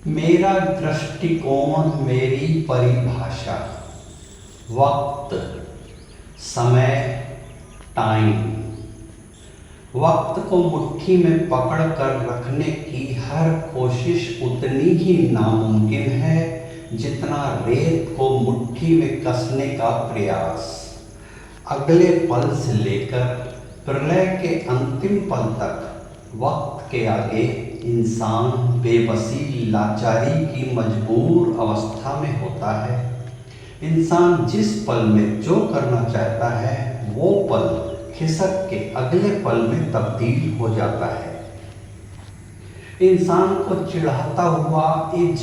मेरा दृष्टिकोण, मेरी परिभाषा। वक्त, समय, टाइम। वक्त को मुट्ठी में पकड़ कर रखने की हर कोशिश उतनी ही नामुमकिन है जितना रेत को मुट्ठी में कसने का प्रयास। अगले पल से लेकर प्रलय के अंतिम पल तक वक्त के आगे इंसान बेबसी, लाचारी की मजबूर अवस्था में होता है। इंसान जिस पल में जो करना चाहता है वो पल खिसक के अगले पल में तब्दील हो जाता है। इंसान को चिढ़ाता हुआ इज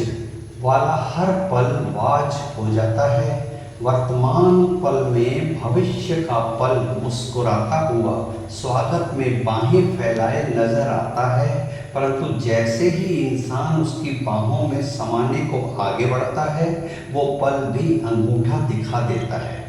वाला हर पल वाज हो जाता है। वर्तमान पल में भविष्य का पल मुस्कुराता हुआ स्वागत में बाहें फैलाए नजर आता है, परंतु जैसे ही इंसान उसकी बाहों में समाने को आगे बढ़ता है वो पल भी अंगूठा दिखा देता है।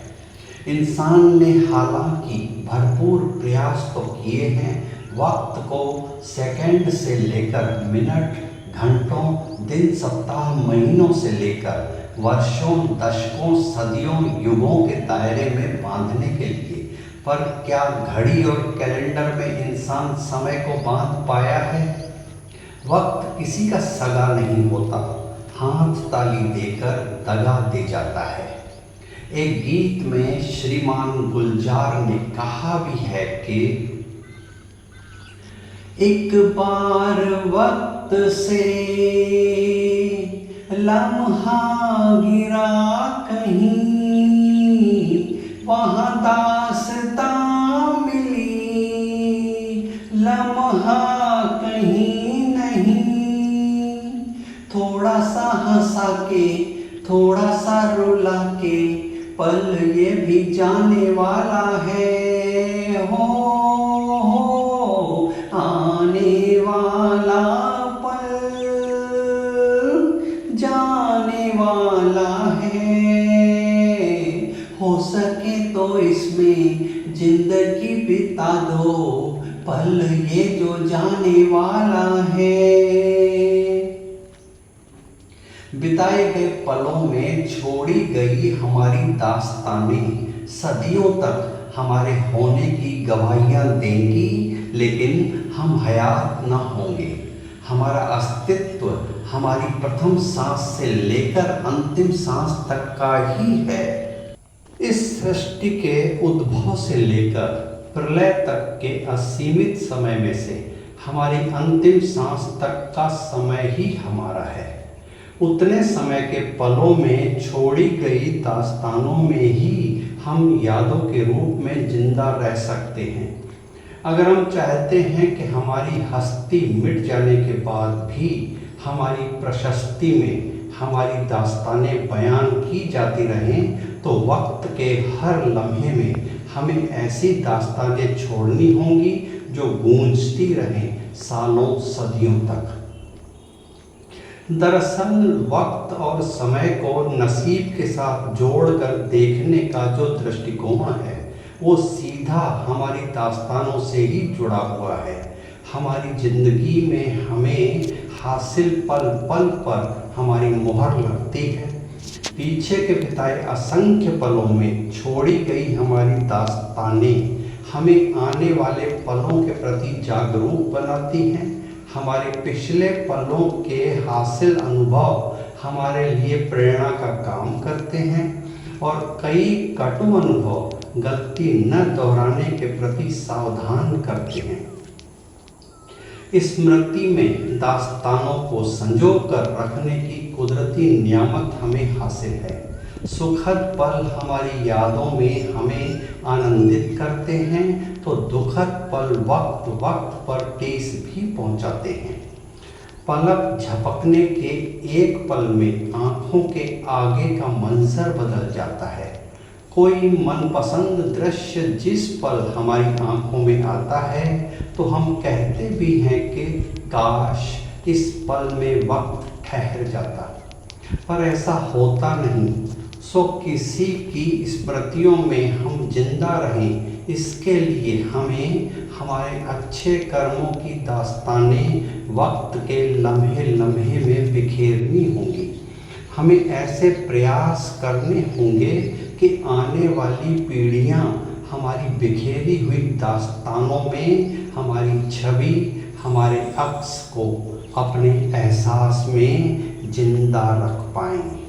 इंसान ने हालांकि भरपूर प्रयास तो किए हैं वक्त को सेकंड से लेकर मिनट, घंटों, दिन, सप्ताह, महीनों से लेकर वर्षों, दशकों, सदियों, युगों के दायरे में बांधने के लिए, पर क्या घड़ी और कैलेंडर में इंसान समय को बांध पाया है? वक्त किसी का सगा नहीं होता, हाथ ताली देकर दगा दे जाता है। एक गीत में श्रीमान गुलजार ने कहा भी है कि एक बार वक्त से लम्हा गिरा कहीं, वहाँ दास्तां मिली, लम्हा कहीं नहीं। थोड़ा सा हंसा के, थोड़ा सा रुला के, पल ये भी जाने वाला है। हो आने वाला पल जाने वाला है। हो सके तो इसमें जिंदगी बिता दो, पल ये जो जाने वाला है। बिताए गए पलों में छोड़ी गई हमारी दास्तानें सदियों तक हमारे होने की गवाहियाँ देंगी, लेकिन हम हयात न होंगे। हमारा अस्तित्व हमारी प्रथम सांस से लेकर अंतिम सांस तक का ही है। इस सृष्टि के उद्भव से लेकर प्रलय तक के असीमित समय में से हमारी अंतिम सांस तक का समय ही हमारा है। उतने समय के पलों में छोड़ी गई दास्तानों में ही हम यादों के रूप में जिंदा रह सकते हैं। अगर हम चाहते हैं कि हमारी हस्ती मिट जाने के बाद भी हमारी प्रशस्ति में हमारी दास्तानें बयान की जाती रहें, तो वक्त के हर लम्हे में हमें ऐसी दास्तानें छोड़नी होंगी जो गूंजती रहें सालों, सदियों तक। दरअसल वक्त और समय को नसीब के साथ जोड़कर देखने का जो दृष्टिकोण है वो सीधा हमारी दास्तानों से ही जुड़ा हुआ है। हमारी जिंदगी में हमें हासिल पल पल पर हमारी मुहर लगती है। पीछे के बिताए असंख्य पलों में छोड़ी गई हमारी दास्तानें हमें आने वाले पलों के प्रति जागरूक बनाती हैं। हमारे पिछले पलों के हासिल अनुभव हमारे लिए प्रेरणा का काम करते हैं और कई कटु अनुभव गलती न दोहराने के प्रति सावधान करते हैं। स्मृति में दास्तानों को संजो कर रखने की कुदरती नियामत हमें हासिल है। सुखद पल हमारी यादों में हमें आनंदित करते हैं तो दुखद पल वक्त वक्त पर ठेस भी पहुंचाते हैं। पलक झपकने के एक पल में आंखों के आगे का मंजर बदल जाता है। कोई मनपसंद दृश्य जिस पल हमारी आंखों में आता है तो हम कहते भी हैं कि काश इस पल में वक्त ठहर जाता, पर ऐसा होता नहीं। सो किसी की स्मृतियों में हम जिंदा रहें, इसके लिए हमें हमारे अच्छे कर्मों की दास्तानें वक्त के लम्हे लम्हे में बिखेरनी होंगी। हमें ऐसे प्रयास करने होंगे कि आने वाली पीढ़ियाँ हमारी बिखेरी हुई दास्तानों में हमारी छवि, हमारे अक्स को अपने एहसास में जिंदा रख पाएं।